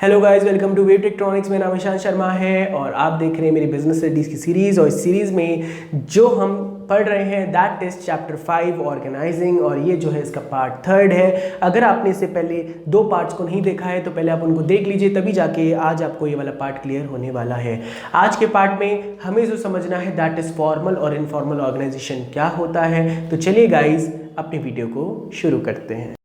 Hello guys, welcome to wave electronics. मेरा नाम ईशान शर्मा है और आप देख रहे हैं मेरी बिजनेस स्टडीज़ की सीरीज़। और इस सीरीज़ में जो हम पढ़ रहे हैं दैट इज़ चैप्टर 5 ऑर्गेनाइजिंग, और ये जो है इसका पार्ट 3 है। अगर आपने इससे पहले 2 पार्ट्स को नहीं देखा है तो पहले आप उनको देख लीजिए, तभी जाके आज आपको ये वाला पार्ट क्लियर होने वाला है। आज के पार्ट में हमें जो समझना है दैट इज़ फॉर्मल और इनफॉर्मल ऑर्गेनाइजेशन क्या होता है। तो चलिए गाइज अपनी वीडियो को शुरू करते हैं।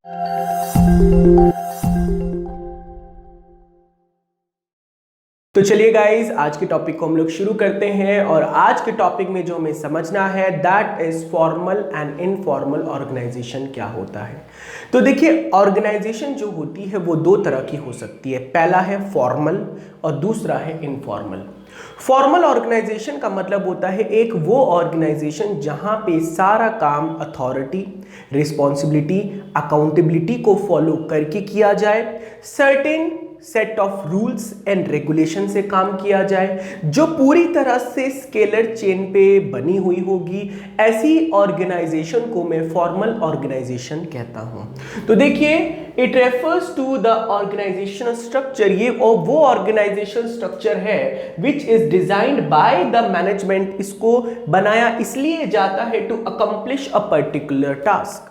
तो चलिए गाइज आज के टॉपिक को हम लोग शुरू करते हैं। और आज के टॉपिक में जो हमें समझना है that is formal and informal organisation क्या होता है। तो देखिए, ऑर्गेनाइजेशन जो होती है वो 2 तरह की हो सकती है। पहला है फॉर्मल और दूसरा है इनफॉर्मल। फॉर्मल ऑर्गेनाइजेशन का मतलब होता है एक वो ऑर्गेनाइजेशन जहां पे सारा काम अथॉरिटी, रिस्पॉन्सिबिलिटी, अकाउंटेबिलिटी को फॉलो करके किया जाए, certain set of rules and regulation से काम किया जाए, जो पूरी तरह से स्केलर चेन पे बनी हुई होगी। ऐसी ऑर्गेनाइजेशन को मैं फॉर्मल ऑर्गेनाइजेशन कहता हूं। तो देखिए, it refers to the organisational structure. ये वो ऑर्गेनाइजेशन स्ट्रक्चर है which is designed by the management. इसको बनाया इसलिए जाता है to accomplish a particular task.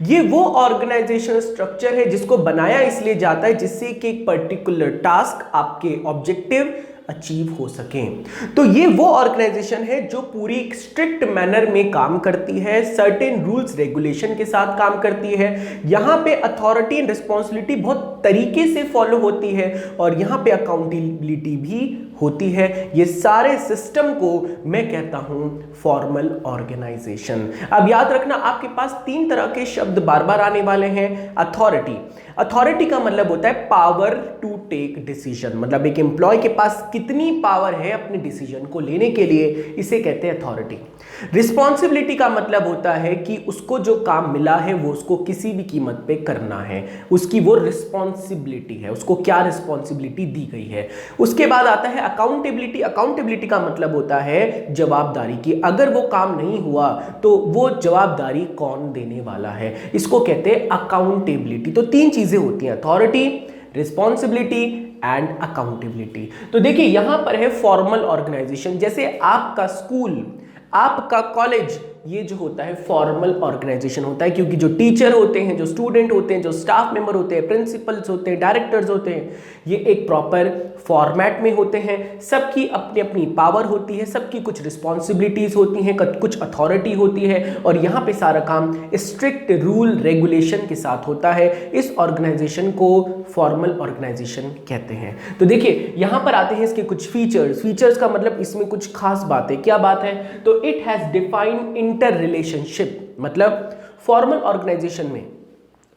ये वो ऑर्गेनाइजेशन स्ट्रक्चर है जिसको बनाया इसलिए जाता है जिससे कि एक पर्टिकुलर टास्क, आपके ऑब्जेक्टिव अचीव हो सके। तो ये वो ऑर्गेनाइजेशन है जो पूरी स्ट्रिक्ट मैनर में काम करती है, सर्टेन रूल्स रेगुलेशन के साथ काम करती है। यहां पे अथॉरिटी एंड रिस्पॉन्सिबिलिटी बहुत तरीके से फॉलो होती है और यहां पे अकाउंटेबिलिटी भी होती है। ये सारे सिस्टम को मैं कहता हूं फॉर्मल ऑर्गेनाइजेशन। अब याद रखना, आपके पास 3 तरह के शब्द बार बार आने वाले हैं। अथॉरिटी का मतलब होता है पावर टू टेक डिसीजन, मतलब एक एम्प्लॉय के पास कितनी पावर है अपने डिसीजन को लेने के लिए, इसे कहते हैं अथॉरिटी। रिस्पॉन्सिबिलिटी का मतलब होता है कि उसको जो काम मिला है वो उसको किसी भी कीमत पे करना है, उसकी वो रिस्पॉन्सिबिलिटी है, उसको क्या रिस्पॉन्सिबिलिटी दी गई है। उसके बाद आता है अकाउंटेबिलिटी। अकाउंटेबिलिटी का मतलब होता है जवाबदारी की। अगर वो काम नहीं हुआ तो वो जवाबदारी कौन देने वाला है, इसको कहते हैं अकाउंटेबिलिटी। तो 3 चीजें होती हैं, अथॉरिटी, रिस्पॉन्सिबिलिटी एंड अकाउंटेबिलिटी। तो देखिए, यहां पर है फॉर्मल ऑर्गेनाइजेशन। जैसे आपका स्कूल, आपका कॉलेज, ये जो होता है फॉर्मल ऑर्गेनाइजेशन होता है, क्योंकि जो टीचर होते हैं, जो स्टूडेंट होते हैं, जो स्टाफ मेंबर होते हैं, प्रिंसिपल्स होते हैं, डायरेक्टर्स होते हैं, ये एक प्रॉपर फॉर्मेट में होते हैं। सबकी अपनी अपनी पावर होती है, सबकी कुछ रिस्पॉन्सिबिलिटीज होती हैं, कुछ अथॉरिटी होती है, और यहाँ पे सारा काम स्ट्रिक्ट रूल रेगुलेशन के साथ होता है। इस ऑर्गेनाइजेशन को फॉर्मल ऑर्गेनाइजेशन कहते हैं। तो देखिए, यहाँ पर आते हैं इसके कुछ फीचर्स का मतलब इसमें कुछ खास बात है। क्या बात है? तो it has defined inter relationship. मतलब फॉर्मल ऑर्गेनाइजेशन में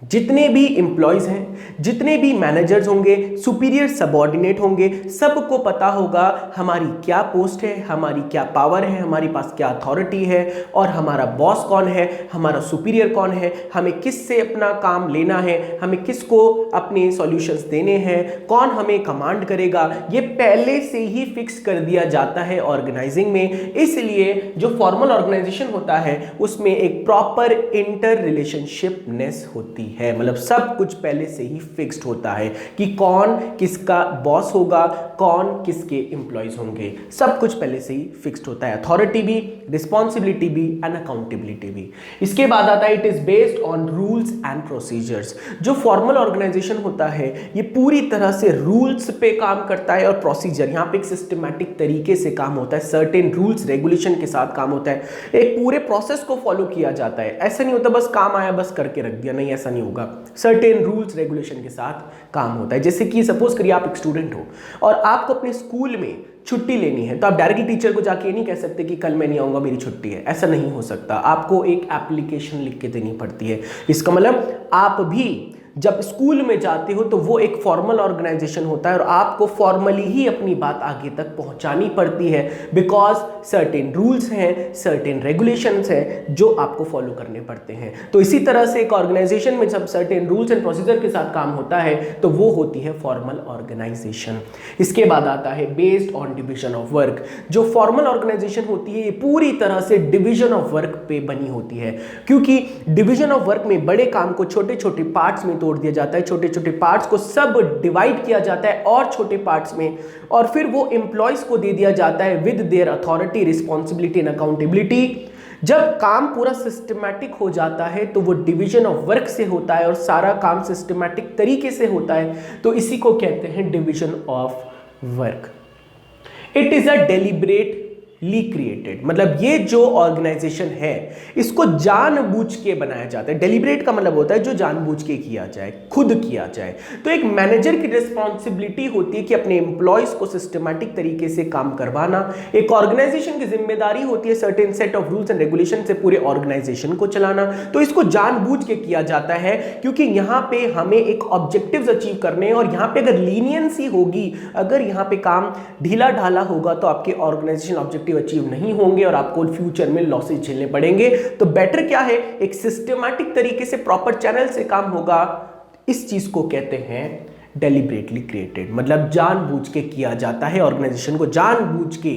जितने भी एम्प्लॉयज हैं, जितने भी मैनेजर्स होंगे, सुपीरियर सबऑर्डिनेट होंगे, सबको पता होगा हमारी क्या पोस्ट है, हमारी क्या पावर है, हमारी पास क्या अथॉरिटी है, और हमारा बॉस कौन है, हमारा सुपीरियर कौन है, हमें किससे अपना काम लेना है, हमें किसको अपने सॉल्यूशंस देने हैं, कौन हमें कमांड करेगा, ये पहले से ही फिक्स कर दिया जाता है ऑर्गेनाइजिंग में। इसलिए जो फॉर्मल ऑर्गेनाइजेशन होता है उसमें एक प्रॉपर इंटर रिलेशनशिपनेस होती है, मतलब सब कुछ पहले से ही फिक्स्ड होता है कि कौन किसका बॉस होगा, कौन किसके एम्प्लॉयज होंगे, सब कुछ पहले से ही फिक्स्ड होता है। अथॉरिटी भी, रिस्पॉन्सिबिलिटी भी एंड अकाउंटेबिलिटी भी। इसके बाद आता है it is based on rules and procedures. जो फॉर्मल ऑर्गेनाइजेशन होता है ये पूरी तरह से रूल्स पे काम करता है और प्रोसीजर, यहाँ पे एक सिस्टमैटिक तरीके से काम होता है, सर्टेन रूल्स रेगुलेशन के साथ काम होता है, एक पूरे प्रोसेस को फॉलो किया जाता है। ऐसा नहीं होता बस काम आया बस करके रख दिया, नहीं, ऐसा नहीं होगा। सर्टेन रूल्स रेगुलेशन के साथ काम होता है। जैसे कि सपोज करिए आप एक स्टूडेंट हो और आपको अपने स्कूल में छुट्टी लेनी है, तो आप डायरेक्टली टीचर को जाके ये नहीं कह सकते कि कल मैं नहीं आऊंगा, मेरी छुट्टी है। ऐसा नहीं हो सकता, आपको एक एप्लीकेशन लिख के देनी पड़ती है। इसका मतलब आप भी जब स्कूल में जाते हो तो वो एक फॉर्मल ऑर्गेनाइजेशन होता है और आपको फॉर्मली ही अपनी बात आगे तक पहुंचानी पड़ती है, बिकॉज सर्टेन रूल्स हैं, सर्टेन रेगुलेशंस हैं जो आपको फॉलो करने पड़ते हैं। तो इसी तरह से एक ऑर्गेनाइजेशन में जब सर्टेन रूल्स एंड प्रोसीजर के साथ काम होता है तो वो होती है फॉर्मल ऑर्गेनाइजेशन। इसके बाद आता है based on division of work. जो फॉर्मल ऑर्गेनाइजेशन होती है ये पूरी तरह से डिवीजन ऑफ वर्क पे बनी होती है, क्योंकि डिवीजन ऑफ वर्क में बड़े काम को छोटे छोटे पार्ट्स में तोड़ दिया जाता है, छोटे छोटे पार्ट्स को सब डिवाइड किया जाता है और छोटे पार्ट्स में, और फिर वो एम्प्लॉयज को दे दिया जाता है with their authority, responsibility and accountability. जब काम पूरा सिस्टमैटिक हो जाता है तो वो डिवीजन ऑफ वर्क से होता है और सारा काम सिस्टमैटिक तरीके से होता है, तो इसी को कहते हैं division of work. It is a deliberately created, मतलब ये जो ऑर्गेनाइजेशन है इसको जानबूझ के बनाया जाता है। डेलिब्रेट का मतलब होता है जो जानबूझ के किया जाए, खुद किया जाए। तो एक मैनेजर की रिस्पॉन्सिबिलिटी होती है कि अपने एम्प्लॉयज को सिस्टमैटिक तरीके से काम करवाना। एक ऑर्गेनाइजेशन की जिम्मेदारी होती है certain set of rules and regulation से पूरे ऑर्गेनाइजेशन को चलाना। तो इसको जानबूझ के किया जाता है क्योंकि यहाँ पे हमें एक ऑब्जेक्टिव्स अचीव करने हैं, और यहाँ पे अगर लीनियंसी होगी, अगर यहाँ पे काम ढीला ढाला होगा तो आपके ऑर्गेनाइजेशन ऑब्जेक्टिव अचीव नहीं होंगे और आपको फ्यूचर में लॉसेस झेलने पड़ेंगे। तो बेटर क्या है, एक सिस्टमैटिक तरीके से प्रॉपर चैनल से काम होगा। इस चीज को कहते हैं डेलिब्रेटली क्रिएटेड, मतलब जानबूझ के किया जाता है। ऑर्गेनाइजेशन को जानबूझ के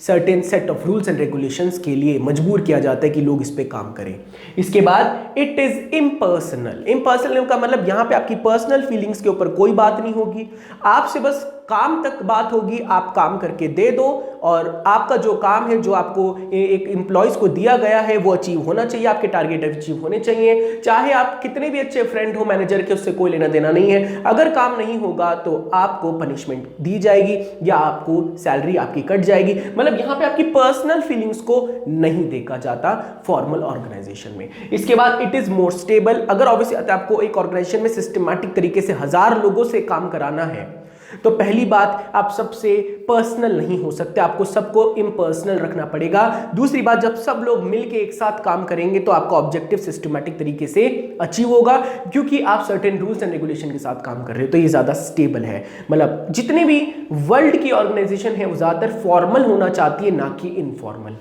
certain set of rules and regulations के लिए मजबूर किया जाता है कि लोग इस पे काम करें। इसके बाद इट इज इम्पर्सनल। इम्पर्सनल का मतलब यहां पे आपकी पर्सनल फीलिंग्स के ऊपर कोई बात नहीं होगी, आपसे बस काम तक बात होगी, आप काम करके दे दो और आपका जो काम है, जो आपको एक एम्प्लॉयज को दिया गया है, वो अचीव होना चाहिए, आपके टारगेट अचीव होने चाहिए। चाहे आप कितने भी अच्छे फ्रेंड हो मैनेजर के, उससे कोई लेना देना नहीं है। अगर काम नहीं होगा तो आपको पनिशमेंट दी जाएगी या आपको सैलरी आपकी कट जाएगी। मतलब यहां पे आपकी पर्सनल फीलिंग्स को नहीं देखा जाता फॉर्मल ऑर्गेनाइजेशन में। इसके बाद इट इज मोर स्टेबल। अगर ऑब्वियसली आपको एक ऑर्गेनाइजेशन में सिस्टमैटिक तरीके से 1000 लोगों से काम कराना है तो पहली बात, आप सबसे पर्सनल नहीं हो सकते, आपको सबको इम्पर्सनल रखना पड़ेगा। दूसरी बात, जब सब लोग मिलके एक साथ काम करेंगे तो आपका ऑब्जेक्टिव सिस्टमैटिक तरीके से अचीव होगा, क्योंकि आप सर्टेन रूल्स एंड रेगुलेशन के साथ काम कर रहे हो। तो ये ज्यादा स्टेबल है। मतलब जितने भी वर्ल्ड की ऑर्गेनाइजेशन है वो ज्यादातर फॉर्मल होना चाहती है, ना कि इनफॉर्मल।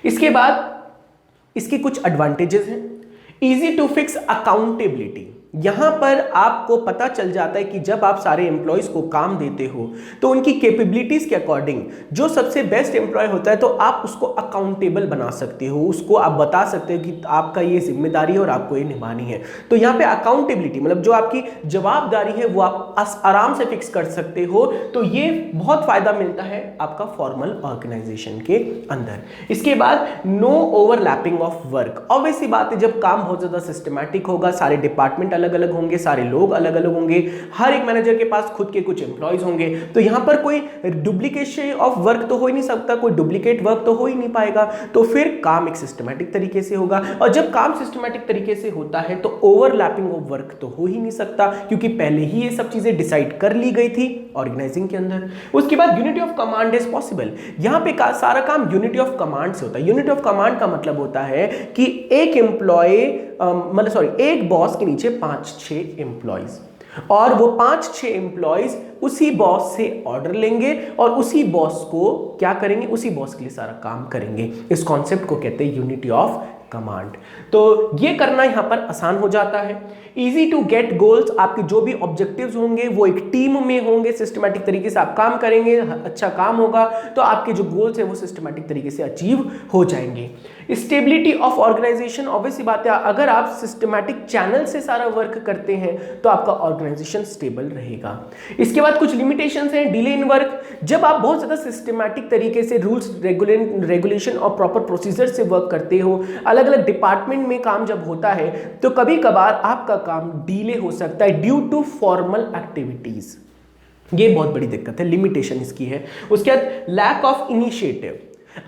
इसके बाद इसके कुछ एडवांटेजेस हैं। Easy to fix accountability. यहां पर आपको पता चल जाता है कि जब आप सारे एम्प्लॉयज को काम देते हो तो उनकी कैपेबिलिटीज के अकॉर्डिंग जो सबसे बेस्ट एम्प्लॉय होता है तो आप उसको अकाउंटेबल बना सकते हो, उसको आप बता सकते हो कि आपका ये जिम्मेदारी है और आपको ये निभानी है। तो यहाँ पे अकाउंटेबिलिटी मतलब जो आपकी जवाबदारी है वो आप आराम से फिक्स कर सकते हो। तो ये बहुत फायदा मिलता है आपका फॉर्मल ऑर्गेनाइजेशन के अंदर। इसके बाद no overlapping of work. Obviously बात है, जब काम बहुत ज्यादा सिस्टमैटिक होगा, सारे डिपार्टमेंट अलग अलग होंगे, सारे लोग अलग अलग होंगे, हर एक मैनेजर के पास खुद के कुछ एम्प्लॉयज होंगे, तो यहां पर कोई डुप्लीकेशन ऑफ वर्क तो हो ही नहीं सकता, कोई डुप्लीकेट वर्क तो हो ही नहीं पाएगा। तो फिर काम एक सिस्टमैटिक तरीके से होगा, और जब काम सिस्टमैटिक तरीके से होता है तो ओवरलैपिंग ऑफ वर्क तो हो ही नहीं सकता, क्योंकि पहले ही ये सब चीजें डिसाइड कर ली गई थी ऑर्गेनाइजिंग के अंदर। उसके बाद unity of command is possible. यहां पे सारा काम यूनिटी ऑफ कमांड से होता है। यूनिटी ऑफ कमांड का मतलब होता है कि एक एक बॉस के नीचे 5-6 एम्प्लॉयज, और वो 5-6 एम्प्लॉयज उसी बॉस से ऑर्डर लेंगे और उसी बॉस को क्या करेंगे, उसी बॉस के लिए सारा काम करेंगे। इस कॉन्सेप्ट को कहते हैं यूनिटी ऑफ कमांड। तो ये करना यहां पर आसान हो जाता है। Easy to get goals. आपके जो भी ऑब्जेक्टिव्स होंगे वो एक टीम में होंगे, सिस्टमैटिक तरीके से आप काम करेंगे, अच्छा काम होगा तो आपके जो गोल्स है वो सिस्टमैटिक तरीके से अचीव हो जाएंगे। Stability of organisation. ऑब्वियसली बात है, अगर आप सिस्टमैटिक चैनल से सारा वर्क करते हैं तो आपका ऑर्गेनाइजेशन स्टेबल रहेगा। इसके बाद कुछ लिमिटेशंस हैं। Delay in work. जब आप बहुत ज्यादा सिस्टमैटिक तरीके से रूल्स रेगुलेशन और प्रॉपर प्रोसीजर से वर्क करते हो, अलग अलग डिपार्टमेंट में काम जब होता है तो कभी कभार आपका काम डिले हो सकता है ड्यू टू फॉर्मल एक्टिविटीज। ये बहुत बड़ी दिक्कत है, लिमिटेशन इसकी है। उसके बाद लैक ऑफ इनिशिएटिव।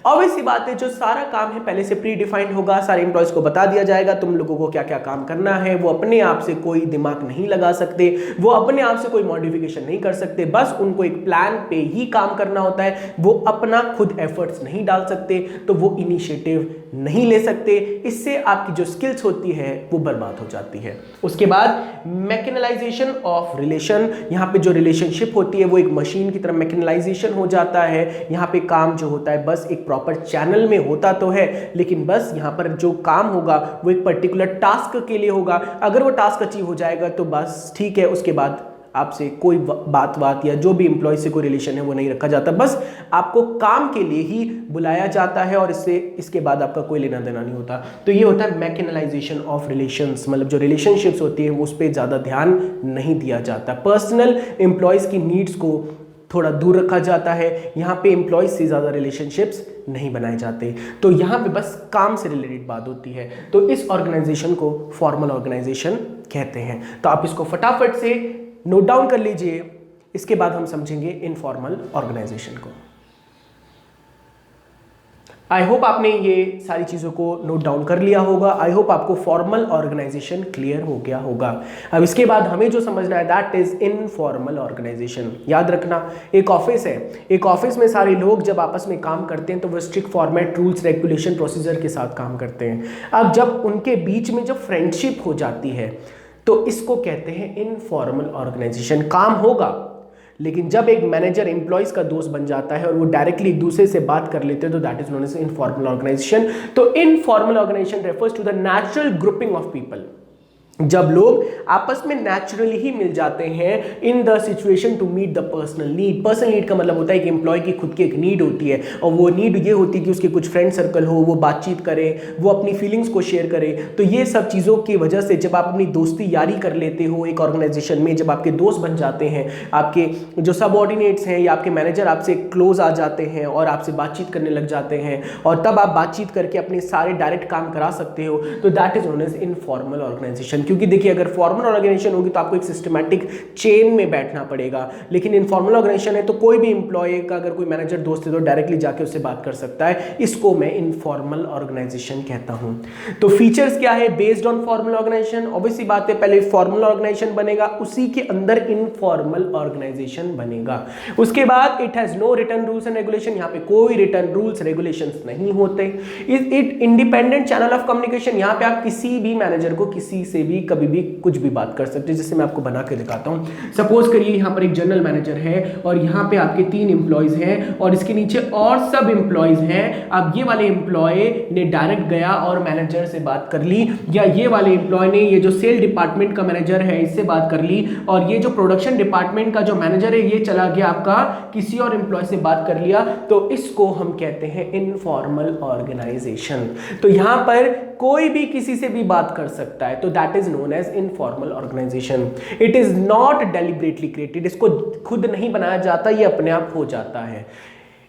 ऑब्वियसली बात है, जो सारा काम है पहले से प्री डिफाइंड होगा, सारे एम्प्लॉयज को बता दिया जाएगा तुम लोगों को क्या क्या काम करना है। वो अपने आप से कोई दिमाग नहीं लगा सकते, वो अपने आप से कोई मॉडिफिकेशन नहीं कर सकते, बस उनको एक प्लान पे ही काम करना होता है। वो अपना खुद एफर्ट्स नहीं डाल सकते, तो वो इनिशिएटिव नहीं ले सकते। इससे आपकी जो स्किल्स होती है वो बर्बाद हो जाती है। उसके बाद मैकेनलाइजेशन ऑफ रिलेशन। यहाँ पे जो रिलेशनशिप होती है वो एक मशीन की तरह मैकेनलाइजेशन हो जाता है। यहाँ पे काम जो होता है बस एक प्रॉपर चैनल में होता तो है, लेकिन बस यहाँ पर जो काम होगा वो एक पर्टिकुलर टास्क के लिए होगा। अगर वो टास्क अचीव हो जाएगा तो बस ठीक है, उसके बाद आपसे कोई बात या जो भी एम्प्लॉय से कोई रिलेशन है वो नहीं रखा जाता, बस आपको काम के लिए ही बुलाया जाता है और इसके बाद आपका कोई लेना देना नहीं होता। तो ये होता है मैकेनलाइजेशन ऑफ रिलेशंस, मतलब जो रिलेशनशिप्स होती है उस पर ज़्यादा ध्यान नहीं दिया जाता। पर्सनल एम्प्लॉयज़ की नीड्स को थोड़ा दूर रखा जाता है, यहाँ पे एम्प्लॉयज से ज़्यादा रिलेशनशिप्स नहीं बनाए जाते। तो यहाँ पे बस काम से रिलेटेड बात होती है। तो इस ऑर्गेनाइजेशन को फॉर्मल ऑर्गेनाइजेशन कहते हैं। तो आप इसको फटाफट से नोट डाउन कर लीजिए, इसके बाद हम समझेंगे इनफॉर्मल ऑर्गेनाइजेशन को। आई होप आपने ये सारी चीज़ों को नोट डाउन कर लिया होगा। आई होप आपको फॉर्मल ऑर्गेनाइजेशन क्लियर हो गया होगा। अब इसके बाद हमें जो समझना है दैट इज इनफॉर्मल ऑर्गेनाइजेशन। याद रखना, एक ऑफिस है, एक ऑफिस में सारे लोग जब आपस में काम करते हैं तो वो strict format, rules, regulation, procedure के साथ काम करते हैं। अब जब उनके बीच में जब फ्रेंडशिप हो जाती है तो इसको कहते हैं इनफॉर्मल ऑर्गेनाइजेशन। काम होगा लेकिन जब एक मैनेजर एम्प्लॉयज का दोस्त बन जाता है और वो डायरेक्टली एक दूसरे से बात कर लेते हैं तो that is known as informal organisation. तो informal organisation refers to the natural grouping of people, जब लोग आपस में नेचुरली ही मिल जाते हैं in the situation to meet the personal need. Personal need का मतलब होता है कि एम्प्लॉय की खुद की एक नीड होती है और वो नीड ये होती है कि उसके कुछ फ्रेंड सर्कल हो, वो बातचीत करे, वो अपनी फीलिंग्स को शेयर करे। तो ये सब चीज़ों की वजह से जब आप अपनी दोस्ती यारी कर लेते हो एक ऑर्गेनाइजेशन में, जब आपके दोस्त बन जाते हैं, आपके जो सबऑर्डिनेट्स हैं या आपके मैनेजर आपसे क्लोज आ जाते हैं और आपसे बातचीत करने लग जाते हैं और तब आप बातचीत करके अपने सारे डायरेक्ट काम करा सकते हो, तो that is known as informal organisation. क्योंकि देखिए अगर फॉर्मल ऑर्गेनाइजेशन होगी तो आपको एक सिस्टमैटिक चेन में बैठना पड़ेगा, लेकिन इनफॉर्मल ऑर्गेनाइजेशन है तो कोई भी एम्प्लॉय का अगर कोई मैनेजर दोस्त है तो डायरेक्टली जाके उससे बात कर सकता है। इसको मैं इनफॉर्मल ऑर्गेनाइजेशन कहता हूं। तो फीचर्स क्या है based on formal organisation? Obviously बात है, पहले फॉर्मल ऑर्गेनाइजेशन बनेगा, उसी के अंदर इनफॉर्मल ऑर्गेनाइजेशन बनेगा। उसके बाद it has no written rules and regulation, यहां पे कोई रिटन रूल्स रेगुलेशंस नहीं होते। It independent channel of communication, यहां पे आप किसी भी मैनेजर को किसी से भी कभी भी कुछ भी बात कर सकते हैं। जैसे मैं आपको बना के दिखाता हूं, सपोज करिए यहां पर एक जनरल मैनेजर है और यहां पे आपके 3 एम्प्लॉयज हैं और इसके नीचे और सब एम्प्लॉयज हैं। अब ये वाले एम्प्लॉय ने डायरेक्ट गया और मैनेजर से बात कर ली, या ये वाले एम्प्लॉय ने ये जो सेल डिपार्टमेंट का मैनेजर है इससे बात कर ली, और ये जो प्रोडक्शन डिपार्टमेंट का जो मैनेजर है ये चला गया आपका किसी और एम्प्लॉय से बात कर लिया। तो इसको हम कहते हैं इनफॉर्मल ऑर्गेनाइजेशन। तो यहां पर कोई भी किसी से भी बात कर सकता है, तो that is known as informal organisation. It is not deliberately created, इसको खुद नहीं बनाया जाता, ये अपने आप हो जाता है।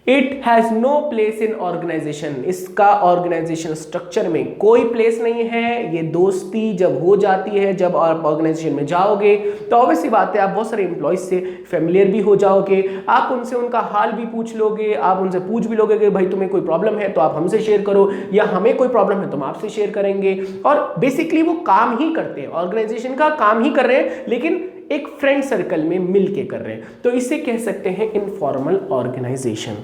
It has no place in organisation, इसका ऑर्गेनाइजेशन स्ट्रक्चर में कोई प्लेस नहीं है। ये दोस्ती जब हो जाती है, जब आप ऑर्गेनाइजेशन में जाओगे तो ऑब्वियसली बात है आप बहुत सारे एम्प्लॉयज से फेमिलियर भी हो जाओगे, आप उनसे उनका हाल भी पूछ लोगे, आप उनसे पूछ भी लोगे कि भाई तुम्हें कोई प्रॉब्लम है तो आप हमसे शेयर करो, या हमें कोई प्रॉब्लम है तो हम आपसे शेयर करेंगे। और बेसिकली वो काम ही करते हैं, ऑर्गेनाइजेशन का काम ही कर रहे हैं, लेकिन एक फ्रेंड सर्कल में मिलके कर रहे हैं। तो इसे कह सकते हैं informal organisation.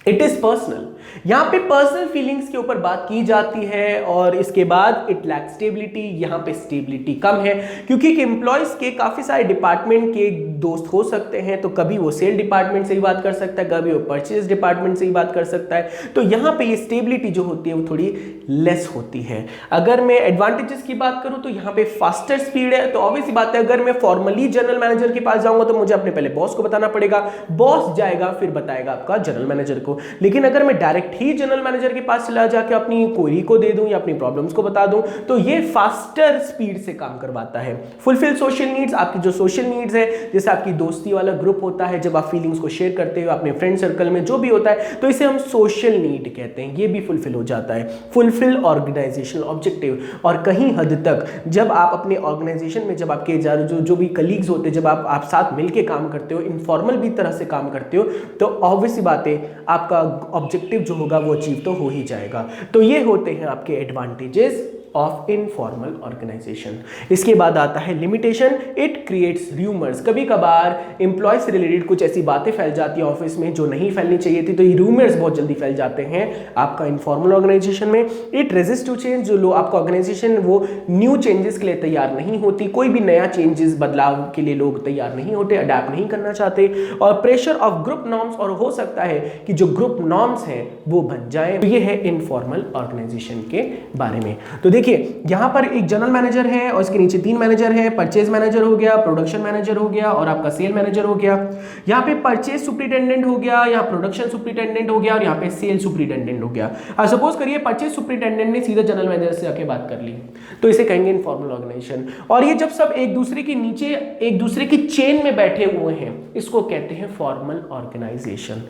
It is personal, यहां पे पर्सनल फीलिंग्स के ऊपर बात की जाती है। और इसके बाद इट लैक्स स्टेबिलिटी, यहां पे स्टेबिलिटी कम है क्योंकि एम्प्लॉयज के काफी सारे डिपार्टमेंट के दोस्त हो सकते हैं। तो कभी वो सेल डिपार्टमेंट से ही बात कर सकता है, कभी वो परचेज डिपार्टमेंट से ही बात कर सकता है। तो यहां पे ये स्टेबिलिटी जो होती है वो थोड़ी लेस होती है। अगर मैं एडवांटेजेस की बात करूं तो यहां पे फास्टर स्पीड है। तो ऑब्वियसली बात है अगर मैं फॉर्मली जनरल मैनेजर के पास जाऊंगा तो मुझे अपने पहले बॉस को बताना पड़ेगा, बॉस जाएगा फिर बताएगा आपका जनरल मैनेजर को। लेकिन अगर मैं डायरेक्ट ही जनरल मैनेजर के पास चला जाके अपनी क्वेरी को दे दूं या अपनी प्रॉब्लम्स को बता दूं तो ये फास्टर स्पीड से काम करवाता है। फुलफिल सोशल नीड्स, आपकी जो सोशल नीड्स है, जैसे आपकी दोस्ती वाला ग्रुप होता है, जब आप फीलिंग्स को शेयर करते हो अपने फ्रेंड सर्कल में जो भी होता है, तो इसे हम सोशल नीड कहते हैं, ये भी फुलफिल हो जाता है। फुलफिल ऑर्गेनाइजेशनल ऑब्जेक्टिव, और कहीं हद तक जब आप अपने ऑर्गेनाइजेशन में जब आपके जो भी कलीग्स होते हैं, जब आप साथ मिलके काम करते हो, इनफॉर्मल भी तरह से काम करते हो, तो ऑब्वियसली बात है आपका ऑब्जेक्टिव जो होगा वो अचीव तो हो ही जाएगा। तो ये होते हैं आपके एडवांटेजेस ऑफ इनफॉर्मल ऑर्गेनाइजेशन। इसके बाद आता है लिमिटेशन, इट क्रिएट्स रूमर्स। कभी कभार एम्प्लॉय से रिलेटेड कुछ ऐसी बातें फैल जाती है ऑफिस में जो नहीं फैलनी चाहिए थी, तो ये रूमर्स बहुत जल्दी फैल जाते हैं आपका इनफॉर्मल ऑर्गेनाइजेशन में। इट रेजिस्ट टू चेंज, जो लोग आपका ऑर्गेनाइजेशन वो न्यू चेंजेस के लिए तैयार नहीं होती, कोई भी नया चेंजेस बदलाव के लिए लोग तैयार नहीं होते, अडेप्ट नहीं करना चाहते। और प्रेशर ऑफ ग्रुप नॉर्म्स, और हो सकता है कि जो ग्रुप नॉर्म्स हैं वो बन जाए। तो ये है इनफॉर्मल ऑर्गेनाइजेशन के बारे में। तो देखिए यहाँ पर एक जनरल मैनेजर है और इसके नीचे 3 मैनेजर है, परचेज मैनेजर हो गया, प्रोडक्शन मैनेजर हो गया और आपका सेल मैनेजर हो गया। यहाँ पे परचेज सुपरिटेंडेंट हो गया, यहाँ प्रोडक्शन सुपरिटेंडेंट हो गया और यहाँ पे सेल सुपरिटेंडेंट हो गया। सपोज करिए परचेज सुपरिटेंडेंट ने सीधा जनरल मैनेजर से आके बात कर ली, तो इसे कहेंगे इनफॉर्मल ऑर्गेनाइजेशन। और ये जब सब एक दूसरे के नीचे एक दूसरे की चेन में बैठे हुए हैं, इसको कहते हैं फॉर्मल ऑर्गेनाइजेशन।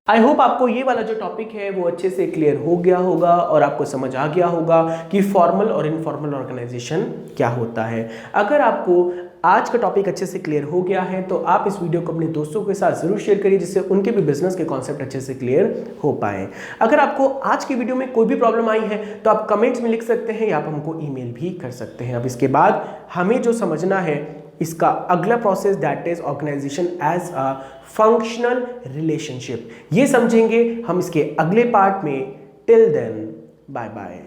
आई होप आपको ये वाला जो टॉपिक है वो अच्छे से क्लियर हो गया होगा और आपको समझ आ गया होगा कि फॉर्मल और इनफॉर्मल ऑर्गेनाइजेशन क्या होता है। अगर आपको आज का टॉपिक अच्छे से क्लियर हो गया है तो आप इस वीडियो को अपने दोस्तों के साथ जरूर शेयर करिए, जिससे उनके भी बिजनेस के कॉन्सेप्ट अच्छे से क्लियर हो पाए। अगर आपको आज की वीडियो में कोई भी प्रॉब्लम आई है तो आप कमेंट्स में लिख सकते हैं या आप हमको ईमेल भी कर सकते हैं। अब इसके बाद हमें जो समझना है इसका अगला process, that is organisation as a functional relationship, ये समझेंगे हम इसके अगले पार्ट में। Till then bye bye.